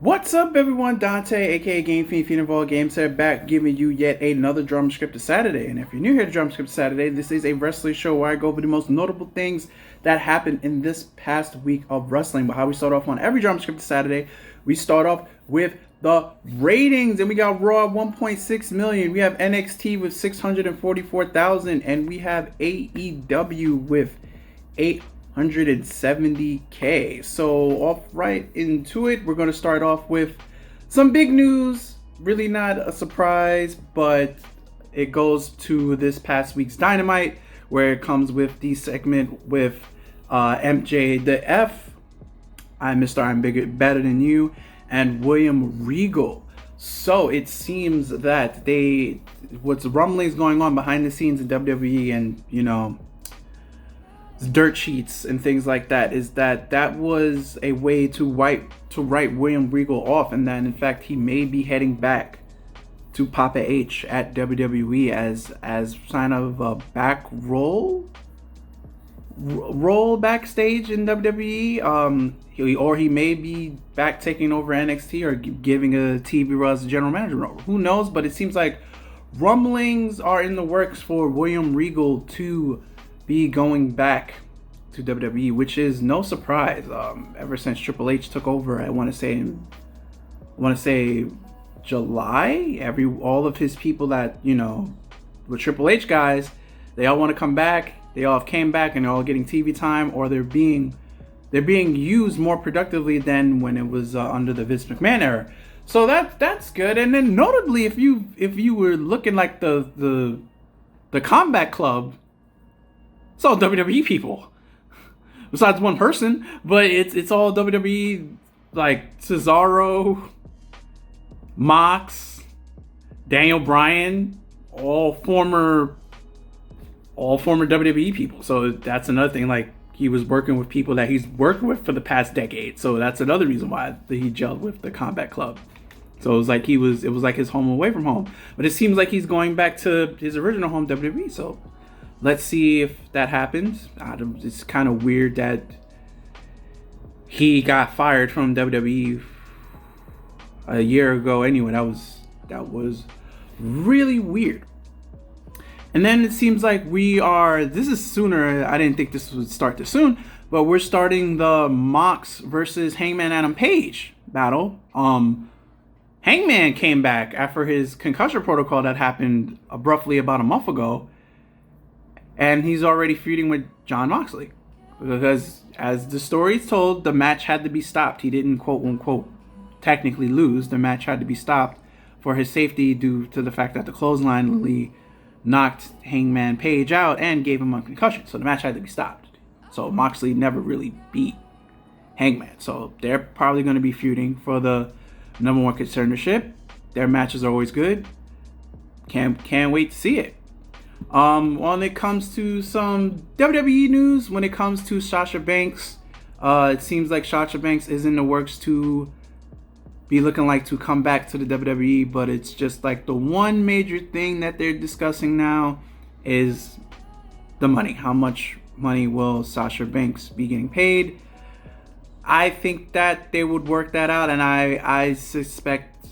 What's up, everyone? Dante, aka Game Fiend, Fiend of all games, here back giving you yet another Dramascripted Saturday. And if you're new here to Dramascripted Saturday, this is a wrestling show where I go over the most notable things that happened in this past week of wrestling. But how we start off on every Dramascripted Saturday, we start off with the ratings, and we got Raw 1.6 million, we have NXT with 644,000, and we have AEW with 870K. So off right into it, we're going to start off with some big news. Really not a surprise, but it goes to this past week's Dynamite, where it comes with the segment with MJ the F, I'm Mr. I'm Bigger, Better Than You, and William Regal. So it seems that what's rumblings going on behind the scenes in WWE, and dirt sheets and things like that, is that was a way to write William Regal off, and that in fact he may be heading back to Papa H at WWE as sign of a back role backstage in WWE. Or he may be back taking over NXT or giving a TV role as a general manager. Who knows? But it seems like rumblings are in the works for William Regal to be going back to WWE, which is no surprise. Ever since Triple H took over, I want to say July. All of his people that were Triple H guys, they all want to come back. They all came back, and they're all getting TV time, or they're being used more productively than when it was under the Vince McMahon era. So that's good. And then notably, if you were looking like the Combat Club, it's all WWE people, besides one person, but it's all WWE, like Cesaro, Mox, Daniel Bryan, all former WWE people. So that's another thing. Like, he was working with people that he's worked with for the past decade. So that's another reason why he gelled with the Combat Club. So it was like his home away from home. But it seems like he's going back to his original home, WWE. So let's see if that happens. It's kind of weird that he got fired from WWE a year ago. Anyway, that was really weird. And then it seems like this is sooner. I didn't think this would start this soon, but we're starting the Mox versus Hangman Adam Page battle. Hangman came back after his concussion protocol that happened abruptly about a month ago, and he's already feuding with Jon Moxley, because as the story's told, the match had to be stopped. He didn't quote unquote technically lose. The match had to be stopped for his safety due to the fact that the clothesline literally knocked Hangman Page out and gave him a concussion. So the match had to be stopped. So Moxley never really beat Hangman. So they're probably going to be feuding for the number one contendership. Their matches are always good. Can't wait to see it. When it comes to some WWE news, when it comes to Sasha Banks, it seems like Sasha Banks is in the works to be looking like to come back to the WWE, but it's just like the one major thing that they're discussing now is the money. How much money will Sasha Banks be getting paid? I think that they would work that out, and I suspect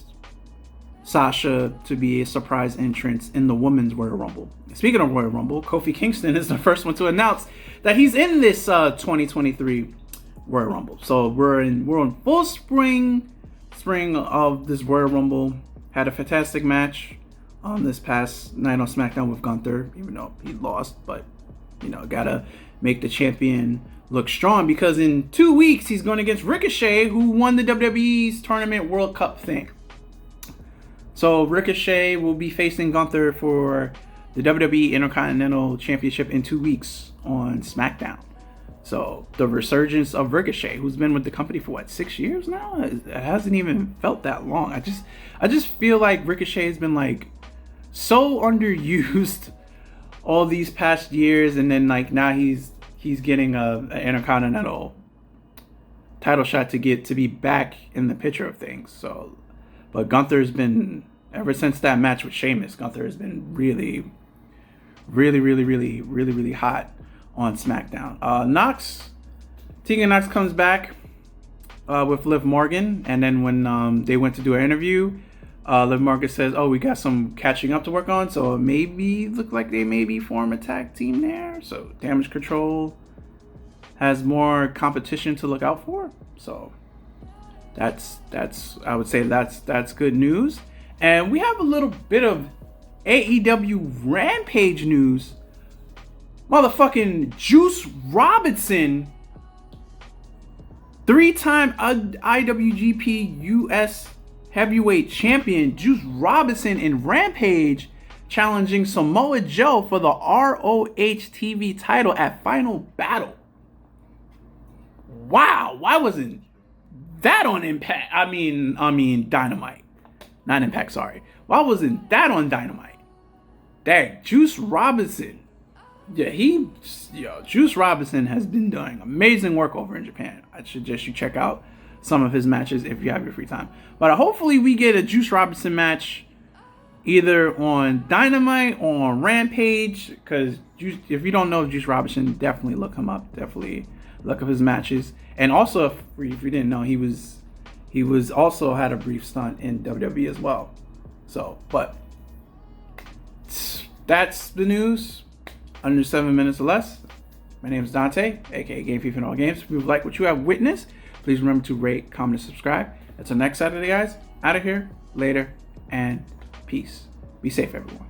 Sasha to be a surprise entrance in the Women's Royal Rumble. Speaking of Royal Rumble, Kofi Kingston is the first one to announce that he's in this 2023 Royal Rumble. So we're in full spring of this Royal Rumble. Had a fantastic match on this past night on SmackDown with Gunther, even though he lost, but gotta make the champion look strong, because in 2 weeks he's going against Ricochet, who won the WWE's Tournament World Cup thing. So Ricochet will be facing Gunther for the WWE Intercontinental Championship in 2 weeks on SmackDown. So the resurgence of Ricochet, who's been with the company for 6 years now? It hasn't even felt that long. I just feel like Ricochet has been like so underused all these past years, and then like now he's getting an Intercontinental title shot to be back in the picture of things. So, but Gunther's been, ever since that match with Sheamus, Gunther has been really hot on SmackDown. Tegan Knox comes back with Liv Morgan, and then when they went to do an interview, Liv Morgan says, "Oh, we got some catching up to work on, so it maybe look like they maybe form a tag team there. So Damage Control has more competition to look out for. So that's I would say that's good news. And we have a little bit of AEW Rampage news. Motherfucking Juice Robinson, 3-time IWGP US Heavyweight Champion Juice Robinson in Rampage, challenging Samoa Joe for the ROH TV title at Final Battle. Wow, why wasn't that on Impact? I mean Dynamite. Not Impact, sorry. Why wasn't that on Dynamite? That Juice Robinson. Juice Robinson has been doing amazing work over in Japan. I suggest you check out some of his matches if you have your free time. But hopefully we get a Juice Robinson match either on Dynamite or on Rampage, because if you don't know Juice Robinson, definitely look him up. Definitely look up his matches. And also, if you didn't know, he was also had a brief stunt in WWE as well. So, but that's the news. Under 7 minutes or less. My name is Dante, aka Game FIFA in All Games. If you like what you have witnessed, please remember to rate, comment, and subscribe. Until next Saturday, guys. Out of here, later, and peace. Be safe, everyone.